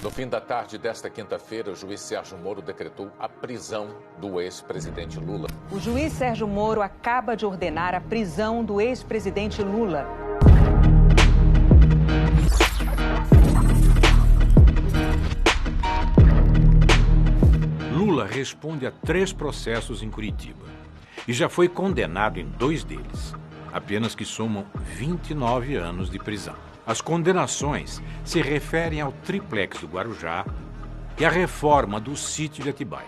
No fim da tarde desta quinta-feira, o juiz Sérgio Moro decretou a prisão do ex-presidente Lula. O juiz Sérgio Moro acaba de ordenar a prisão do ex-presidente Lula. Lula responde a 3 processos em Curitiba e já foi condenado em 2 deles, apenas que somam 29 anos de prisão. As condenações se referem ao triplex do Guarujá e à reforma do sítio de Atibaia.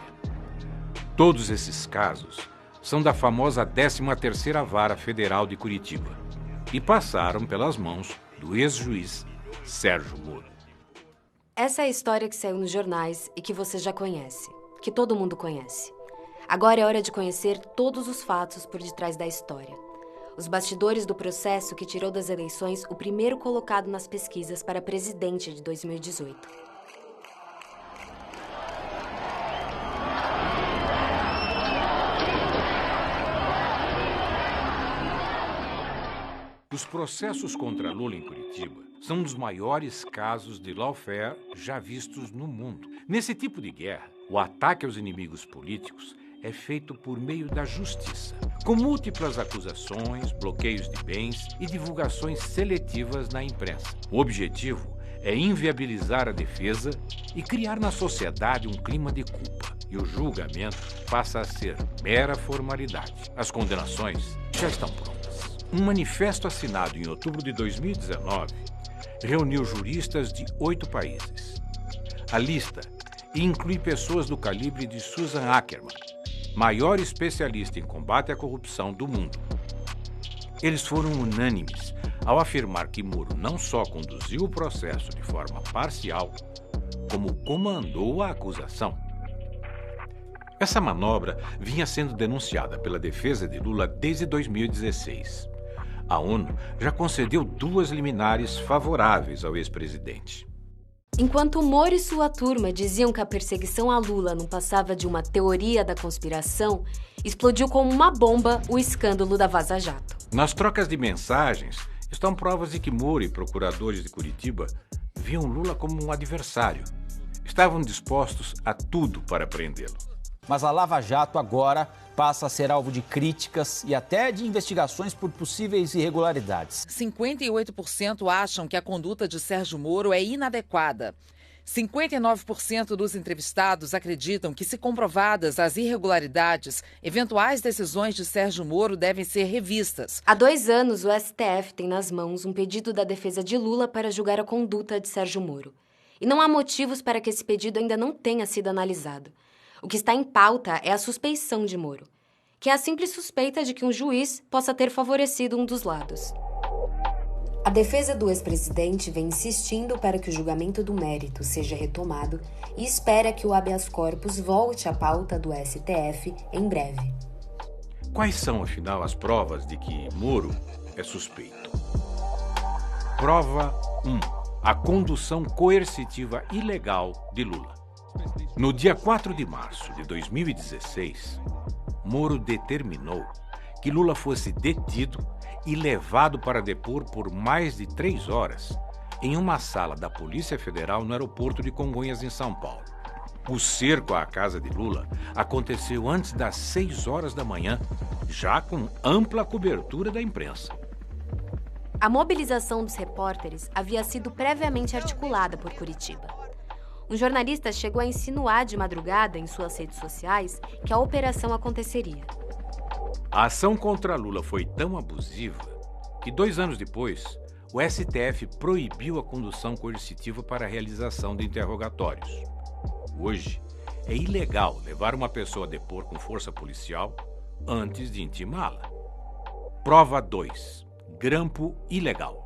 Todos esses casos são da famosa 13ª Vara Federal de Curitiba e passaram pelas mãos do ex-juiz Sérgio Moro. Essa é a história que saiu nos jornais e que você já conhece, que todo mundo conhece. Agora é hora de conhecer todos os fatos por detrás da história. Os bastidores do processo que tirou das eleições o primeiro colocado nas pesquisas para presidente de 2018. Os processos contra Lula em Curitiba são um dos maiores casos de lawfare já vistos no mundo. Nesse tipo de guerra, o ataque aos inimigos políticos é feito por meio da justiça, com múltiplas acusações, bloqueios de bens e divulgações seletivas na imprensa. O objetivo é inviabilizar a defesa e criar na sociedade um clima de culpa. E o julgamento passa a ser mera formalidade. As condenações já estão prontas. Um manifesto assinado em outubro de 2019 reuniu juristas de 8 países. A lista inclui pessoas do calibre de Susan Ackerman, maior especialista em combate à corrupção do mundo. Eles foram unânimes ao afirmar que Moro não só conduziu o processo de forma parcial, como comandou a acusação. Essa manobra vinha sendo denunciada pela defesa de Lula desde 2016. A ONU já concedeu 2 liminares favoráveis ao ex-presidente. Enquanto Moro e sua turma diziam que a perseguição a Lula não passava de uma teoria da conspiração, explodiu como uma bomba o escândalo da Vaza Jato. Nas trocas de mensagens estão provas de que Moro e procuradores de Curitiba viam Lula como um adversário. Estavam dispostos a tudo para prendê-lo. Mas a Lava Jato agora passa a ser alvo de críticas e até de investigações por possíveis irregularidades. 58% acham que a conduta de Sérgio Moro é inadequada. 59% dos entrevistados acreditam que, se comprovadas as irregularidades, eventuais decisões de Sérgio Moro devem ser revistas. Há 2 anos, o STF tem nas mãos um pedido da defesa de Lula para julgar a conduta de Sérgio Moro. E não há motivos para que esse pedido ainda não tenha sido analisado. O que está em pauta é a suspeição de Moro, que é a simples suspeita de que um juiz possa ter favorecido um dos lados. A defesa do ex-presidente vem insistindo para que o julgamento do mérito seja retomado e espera que o habeas corpus volte à pauta do STF em breve. Quais são, afinal, as provas de que Moro é suspeito? Prova 1. A condução coercitiva ilegal de Lula. No dia 4 de março de 2016, Moro determinou que Lula fosse detido e levado para depor por mais de 3 horas em uma sala da Polícia Federal no aeroporto de Congonhas, em São Paulo. O cerco à casa de Lula aconteceu antes das 6 horas da manhã, já com ampla cobertura da imprensa. A mobilização dos repórteres havia sido previamente articulada por Curitiba. Um jornalista chegou a insinuar de madrugada em suas redes sociais que a operação aconteceria. A ação contra Lula foi tão abusiva que 2 anos depois, o STF proibiu a condução coercitiva para a realização de interrogatórios. Hoje, é ilegal levar uma pessoa a depor com força policial antes de intimá-la. Prova 2. Grampo ilegal.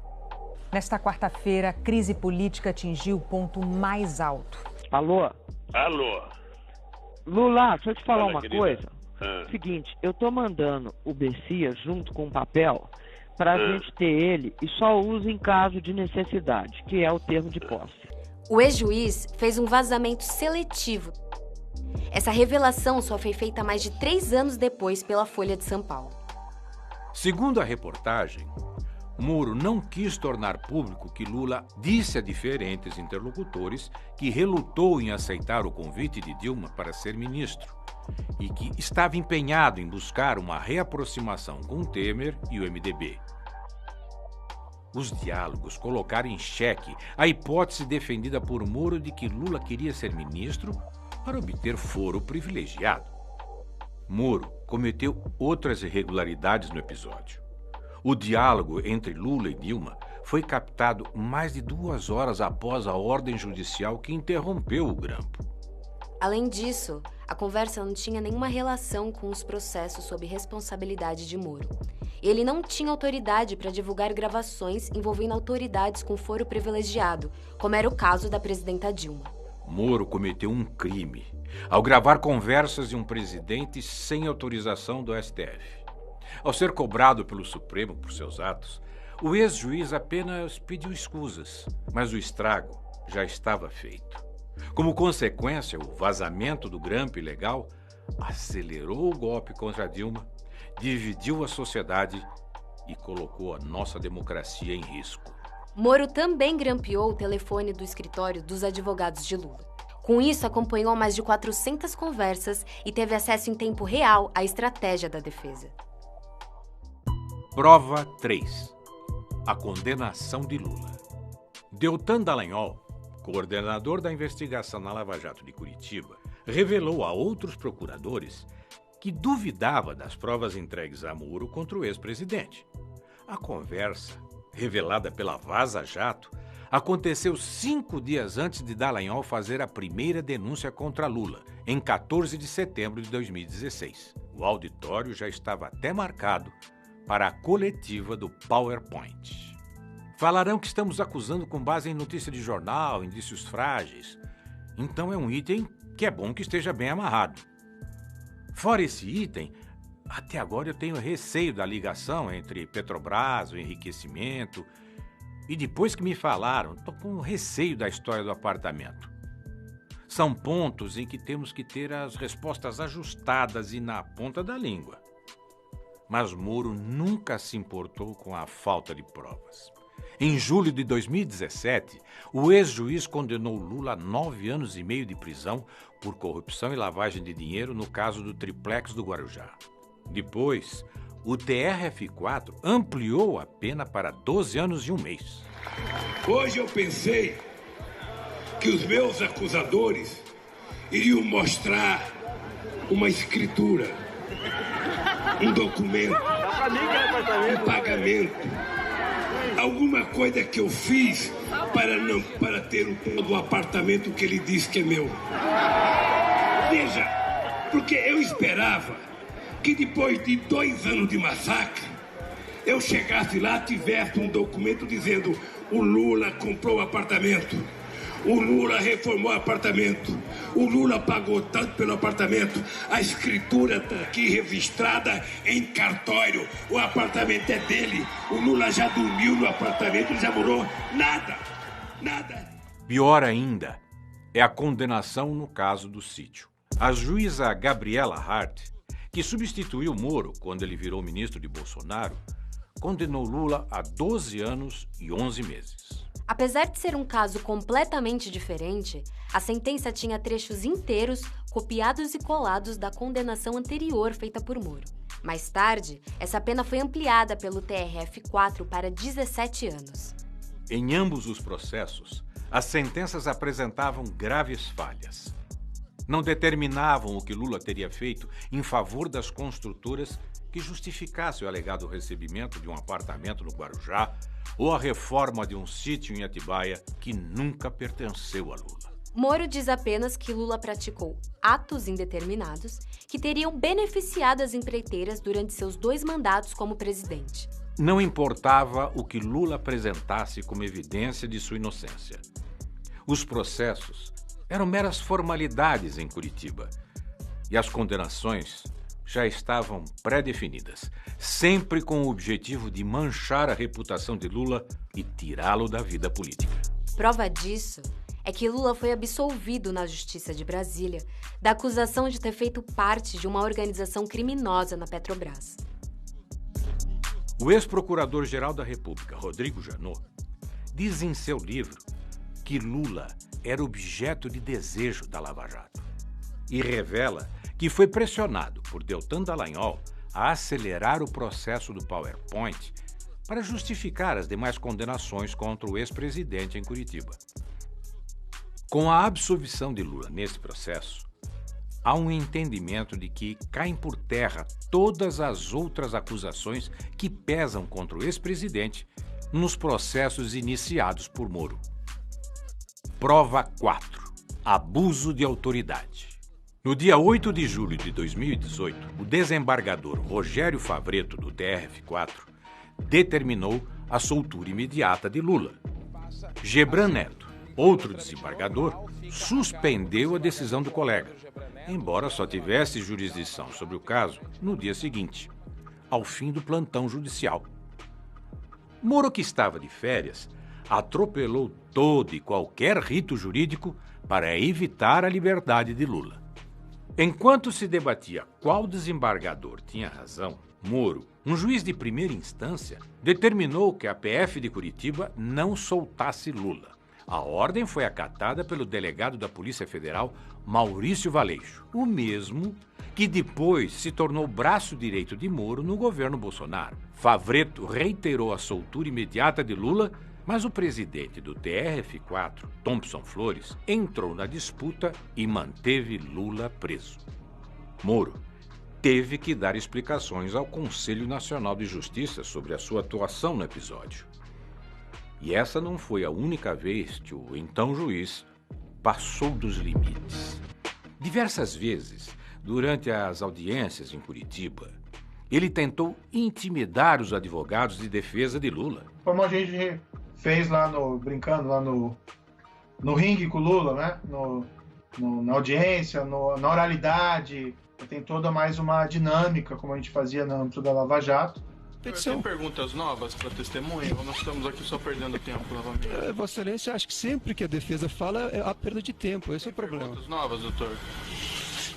Nesta quarta-feira, a crise política atingiu o ponto mais alto. Alô? Alô? Lula, deixa eu te falar Fala, uma querida. coisa. Ah. Seguinte, eu tô mandando o Bessias junto com o papel pra gente ter ele e só usa em caso de necessidade, que é o termo de posse. O ex-juiz fez um vazamento seletivo. Essa revelação só foi feita mais de 3 anos depois pela Folha de São Paulo. Segundo a reportagem, Moro não quis tornar público que Lula disse a diferentes interlocutores que relutou em aceitar o convite de Dilma para ser ministro e que estava empenhado em buscar uma reaproximação com Temer e o MDB. Os diálogos colocaram em xeque a hipótese defendida por Moro de que Lula queria ser ministro para obter foro privilegiado. Moro cometeu outras irregularidades no episódio. O diálogo entre Lula e Dilma foi captado mais de 2 horas após a ordem judicial que interrompeu o grampo. Além disso, a conversa não tinha nenhuma relação com os processos sob responsabilidade de Moro. Ele não tinha autoridade para divulgar gravações envolvendo autoridades com foro privilegiado, como era o caso da presidenta Dilma. Moro cometeu um crime ao gravar conversas de um presidente sem autorização do STF. Ao ser cobrado pelo Supremo por seus atos, o ex-juiz apenas pediu escusas, mas o estrago já estava feito. Como consequência, o vazamento do grampo ilegal acelerou o golpe contra Dilma, dividiu a sociedade e colocou a nossa democracia em risco. Moro também grampeou o telefone do escritório dos advogados de Lula. Com isso, acompanhou mais de 400 conversas e teve acesso em tempo real à estratégia da defesa. Prova 3. A condenação de Lula. Deltan Dallagnol, coordenador da investigação na Lava Jato de Curitiba, revelou a outros procuradores que duvidava das provas entregues a Moro contra o ex-presidente. A conversa, revelada pela Vaza Jato, aconteceu 5 dias antes de Dallagnol fazer a primeira denúncia contra Lula, em 14 de setembro de 2016. O auditório já estava até marcado para a coletiva do PowerPoint. Falarão que estamos acusando com base em notícia de jornal, indícios frágeis. Então é um item que é bom que esteja bem amarrado. Fora esse item, até agora eu tenho receio da ligação entre Petrobras, o enriquecimento, e depois que me falaram, estou com receio da história do apartamento. São pontos em que temos que ter as respostas ajustadas e na ponta da língua. Mas Moro nunca se importou com a falta de provas. Em julho de 2017, o ex-juiz condenou Lula a 9 anos e meio de prisão por corrupção e lavagem de dinheiro no caso do triplex do Guarujá. Depois, o TRF4 ampliou a pena para 12 anos e 1 mês. Hoje eu pensei que os meus acusadores iriam mostrar uma escritura, um documento, um pagamento, alguma coisa que eu fiz para ter o apartamento que ele diz que é meu. Veja, porque eu esperava que depois de 2 anos de massacre, eu chegasse lá e tivesse um documento dizendo: o Lula comprou o apartamento, o Lula reformou o apartamento, o Lula pagou tanto pelo apartamento, a escritura está aqui registrada em cartório, o apartamento é dele, o Lula já dormiu no apartamento, ele já morou. Nada. Pior ainda é a condenação no caso do sítio. A juíza Gabriela Hart, que substituiu Moro quando ele virou ministro de Bolsonaro, condenou Lula a 12 anos e 11 meses. Apesar de ser um caso completamente diferente, a sentença tinha trechos inteiros copiados e colados da condenação anterior feita por Moro. Mais tarde, essa pena foi ampliada pelo TRF4 para 17 anos. Em ambos os processos, as sentenças apresentavam graves falhas. Não determinavam o que Lula teria feito em favor das construtoras que justificasse o alegado recebimento de um apartamento no Guarujá ou a reforma de um sítio em Atibaia que nunca pertenceu a Lula. Moro diz apenas que Lula praticou atos indeterminados que teriam beneficiado as empreiteiras durante seus 2 mandatos como presidente. Não importava o que Lula apresentasse como evidência de sua inocência. Os processos eram meras formalidades em Curitiba e as condenações já estavam pré-definidas, sempre com o objetivo de manchar a reputação de Lula e tirá-lo da vida política. Prova disso é que Lula foi absolvido na Justiça de Brasília da acusação de ter feito parte de uma organização criminosa na Petrobras. O ex-procurador-geral da República, Rodrigo Janot, diz em seu livro que Lula era objeto de desejo da Lava Jato e revela que foi pressionado por Deltan Dallagnol a acelerar o processo do PowerPoint para justificar as demais condenações contra o ex-presidente em Curitiba. Com a absolvição de Lula nesse processo, há um entendimento de que caem por terra todas as outras acusações que pesam contra o ex-presidente nos processos iniciados por Moro. Prova 4. Abuso de autoridade. No dia 8 de julho de 2018, o desembargador Rogério Favretto, do TRF4, determinou a soltura imediata de Lula. Gebran Neto, outro desembargador, suspendeu a decisão do colega, embora só tivesse jurisdição sobre o caso no dia seguinte, ao fim do plantão judicial. Moro, que estava de férias, atropelou todo e qualquer rito jurídico para evitar a liberdade de Lula. Enquanto se debatia qual desembargador tinha razão, Moro, um juiz de primeira instância, determinou que a PF de Curitiba não soltasse Lula. A ordem foi acatada pelo delegado da Polícia Federal, Maurício Valeixo, o mesmo que depois se tornou braço direito de Moro no governo Bolsonaro. Favretto reiterou a soltura imediata de Lula, mas o presidente do TRF4, Thompson Flores, entrou na disputa e manteve Lula preso. Moro teve que dar explicações ao Conselho Nacional de Justiça sobre a sua atuação no episódio. E essa não foi a única vez que o então juiz passou dos limites. Diversas vezes, durante as audiências em Curitiba, ele tentou intimidar os advogados de defesa de Lula. Como a gente fez lá brincando lá no ringue com o Lula, né? Na audiência, na oralidade, tem toda mais uma dinâmica, como a gente fazia no âmbito da Lava Jato. Tem perguntas novas para testemunha ou nós estamos aqui só perdendo tempo novamente? Vossa Excelência, acho que sempre que a defesa fala é a perda de tempo, esse é o problema. Perguntas novas, doutor?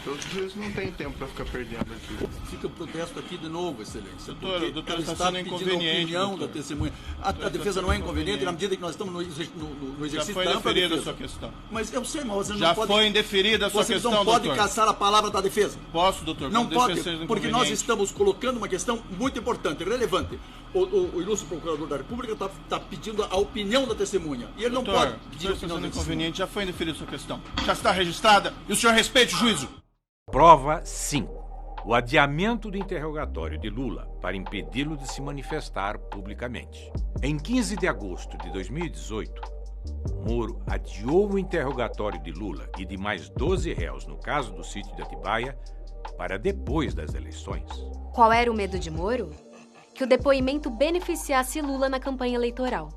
Os juízes não tem tempo para ficar perdendo aqui. Fica o protesto aqui de novo, Excelência. Doutor, está sendo inconveniente. A opinião da testemunha. A defesa não é inconveniente na medida que nós estamos no exercício da ampla defesa. Já foi indeferida a sua questão. Mas eu sei, mas você não já pode... Já foi indeferida a sua questão, doutor. Você não pode caçar a palavra da defesa. Posso, doutor? Não pode, porque nós estamos colocando uma questão muito importante, relevante. O ilustre procurador da República está pedindo a opinião da testemunha. E ele doutor, não pode pedir a opinião da testemunha. Já foi indeferida a sua questão. Já está registrada e o senhor respeite o juízo. Prova 5. O adiamento do interrogatório de Lula para impedi-lo de se manifestar publicamente. Em 15 de agosto de 2018, Moro adiou o interrogatório de Lula e de mais 12 réus no caso do sítio de Atibaia para depois das eleições. Qual era o medo de Moro? Que o depoimento beneficiasse Lula na campanha eleitoral.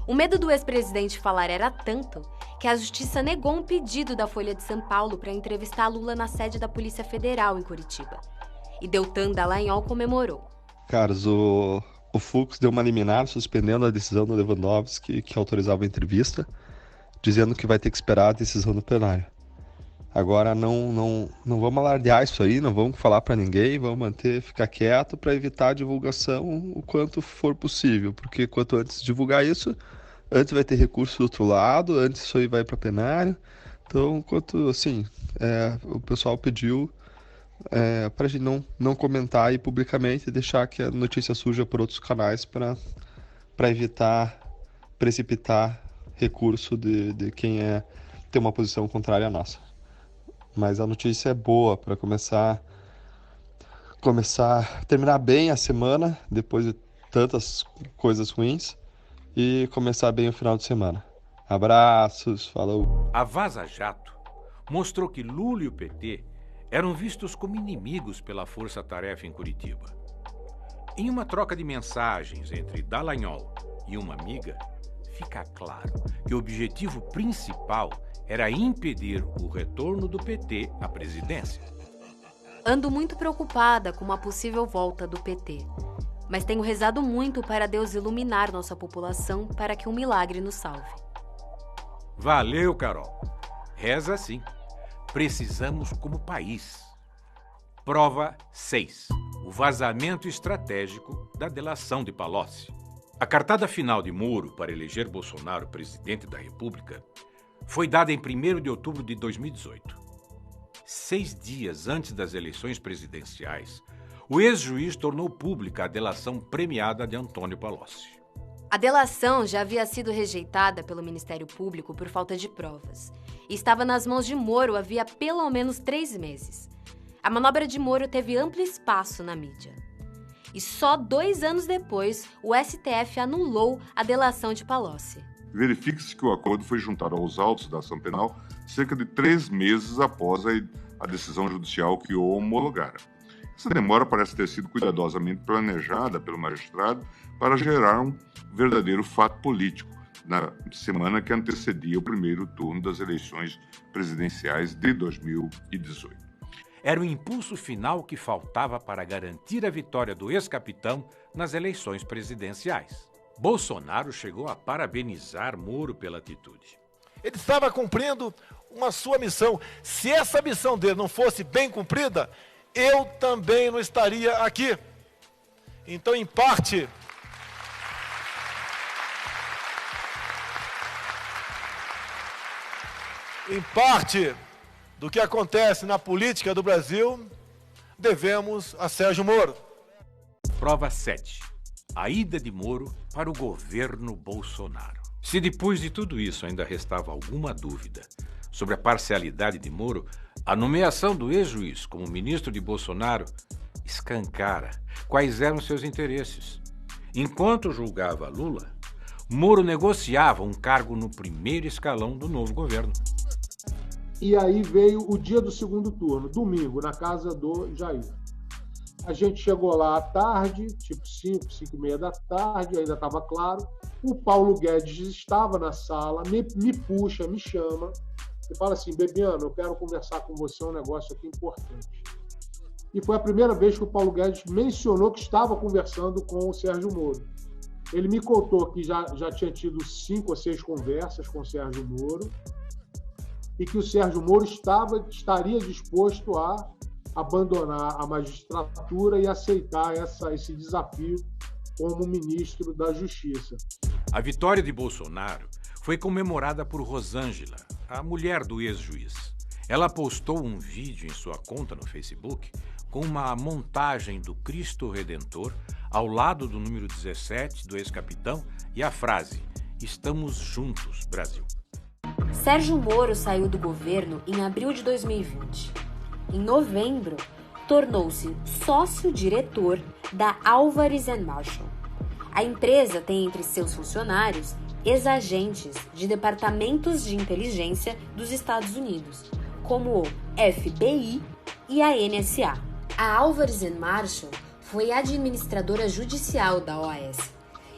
O medo do ex-presidente falar era tanto que a Justiça negou um pedido da Folha de São Paulo para entrevistar Lula na sede da Polícia Federal em Curitiba. E Deltan Dallagnol comemorou. Carlos, o Fux deu uma liminar suspendendo a decisão do Lewandowski que autorizava a entrevista, dizendo que vai ter que esperar a decisão do plenário. Agora não vamos alardear isso aí, não vamos falar para ninguém, vamos ficar quieto para evitar a divulgação o quanto for possível, porque quanto antes divulgar isso, antes vai ter recurso do outro lado, antes isso aí vai para plenário. Então, o pessoal pediu para a gente não comentar aí publicamente e deixar que a notícia surja por outros canais para evitar precipitar recurso de quem tem uma posição contrária à nossa. Mas a notícia é boa para terminar bem a semana, depois de tantas coisas ruins, e começar bem o final de semana. Abraços, falou. A Vaza Jato mostrou que Lula e o PT eram vistos como inimigos pela força-tarefa em Curitiba. Em uma troca de mensagens entre Dallagnol e uma amiga, fica claro que o objetivo principal era impedir o retorno do PT à presidência. Ando muito preocupada com uma possível volta do PT, mas tenho rezado muito para Deus iluminar nossa população para que um milagre nos salve. Valeu, Carol. Reza sim. Precisamos como país. Prova 6. o vazamento estratégico da delação de Palocci. A cartada final de Moro para eleger Bolsonaro presidente da República foi dada em 1º de outubro de 2018. 6 dias antes das eleições presidenciais, o ex-juiz tornou pública a delação premiada de Antônio Palocci. A delação já havia sido rejeitada pelo Ministério Público por falta de provas e estava nas mãos de Moro havia pelo menos 3 meses. A manobra de Moro teve amplo espaço na mídia. E só 2 anos depois, o STF anulou a delação de Palocci. Verifique-se que o acordo foi juntado aos autos da ação penal cerca de 3 meses após a decisão judicial que o homologara. Essa demora parece ter sido cuidadosamente planejada pelo magistrado para gerar um verdadeiro fato político na semana que antecedia o primeiro turno das eleições presidenciais de 2018. Era o impulso final que faltava para garantir a vitória do ex-capitão nas eleições presidenciais. Bolsonaro chegou a parabenizar Moro pela atitude. Ele estava cumprindo uma sua missão. Se essa missão dele não fosse bem cumprida, eu também não estaria aqui. Então, em parte, do que acontece na política do Brasil, devemos a Sérgio Moro. Prova 7. A ida de Moro para o governo Bolsonaro. Se depois de tudo isso ainda restava alguma dúvida sobre a parcialidade de Moro, a nomeação do ex-juiz como ministro de Bolsonaro escancara quais eram seus interesses. Enquanto julgava Lula, Moro negociava um cargo no primeiro escalão do novo governo. E aí veio o dia do segundo turno, domingo, na casa do Jair. A gente chegou lá à tarde, tipo 5h30 da tarde, ainda estava claro. O Paulo Guedes estava na sala, me puxa, me chama e fala assim: Bebiano, eu quero conversar com você um negócio aqui importante. E foi a primeira vez que o Paulo Guedes mencionou que estava conversando com o Sérgio Moro. Ele me contou que já tinha tido 5 ou 6 conversas com o Sérgio Moro e que o Sérgio Moro estaria disposto a abandonar a magistratura e aceitar esse desafio como ministro da Justiça. A vitória de Bolsonaro foi comemorada por Rosângela, a mulher do ex-juiz. Ela postou um vídeo em sua conta no Facebook com uma montagem do Cristo Redentor ao lado do número 17 do ex-capitão e a frase: "Estamos juntos, Brasil". Sérgio Moro saiu do governo em abril de 2020. Em novembro, tornou-se sócio-diretor da Álvares & Marshall. A empresa tem entre seus funcionários ex-agentes de departamentos de inteligência dos Estados Unidos, como o FBI e a NSA. A Álvares & Marshall foi administradora judicial da OAS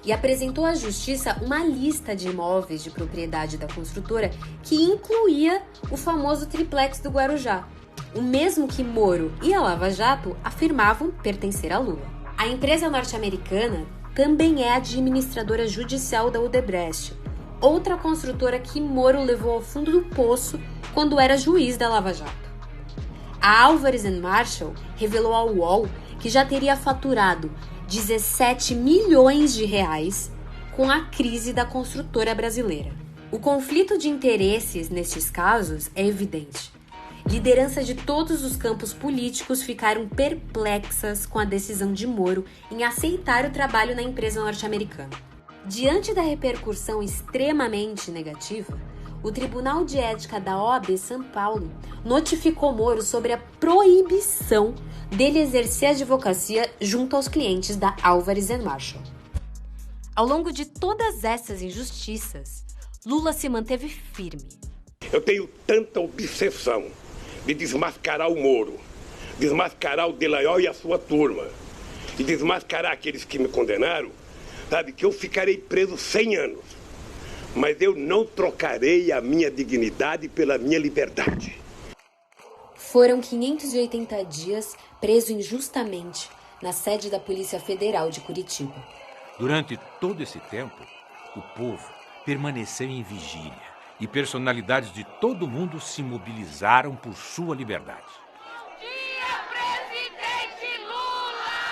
e apresentou à Justiça uma lista de imóveis de propriedade da construtora que incluía o famoso triplex do Guarujá, o mesmo que Moro e a Lava Jato afirmavam pertencer a Lula. A empresa norte-americana também é administradora judicial da Odebrecht, outra construtora que Moro levou ao fundo do poço quando era juiz da Lava Jato. A Álvares & Marshall revelou ao UOL que já teria faturado 17 milhões de reais com a crise da construtora brasileira. O conflito de interesses nestes casos é evidente. Lideranças de todos os campos políticos ficaram perplexas com a decisão de Moro em aceitar o trabalho na empresa norte-americana. Diante da repercussão extremamente negativa, o Tribunal de Ética da OAB São Paulo notificou Moro sobre a proibição dele exercer a advocacia junto aos clientes da Álvares & Marshall. Ao longo de todas essas injustiças, Lula se manteve firme. Eu tenho tanta obsessão de desmascarar o Moro, desmascarar o Delayol e a sua turma, e desmascarar aqueles que me condenaram, sabe, que eu ficarei preso 100 anos. Mas eu não trocarei a minha dignidade pela minha liberdade. Foram 580 dias preso injustamente na sede da Polícia Federal de Curitiba. Durante todo esse tempo, o povo permaneceu em vigília e personalidades de todo o mundo se mobilizaram por sua liberdade. Bom dia, presidente Lula!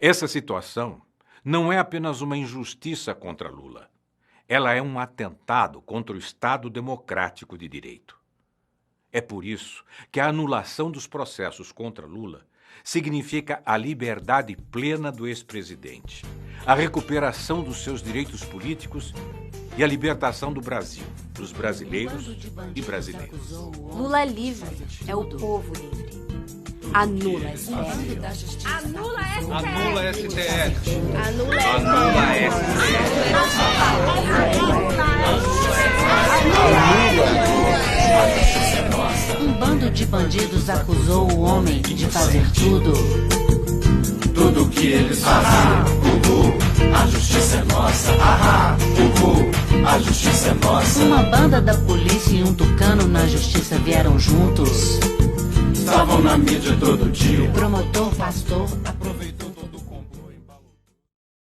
Essa situação não é apenas uma injustiça contra Lula. Ela é um atentado contra o Estado democrático de direito. É por isso que a anulação dos processos contra Lula significa a liberdade plena do ex-presidente, a recuperação dos seus direitos políticos e a libertação do Brasil, dos brasileiros e brasileiras. Lula livre é o povo livre. Anula STF. Anula STF. Anula STF. Anula STF. Um bando de bandidos acusou o homem de fazer tudo. Tudo que eles faziam. A justiça é nossa. A justiça é nossa. Uma banda da polícia e um tucano na justiça vieram juntos. Estavam na mídia todo dia. O promotor, pastor,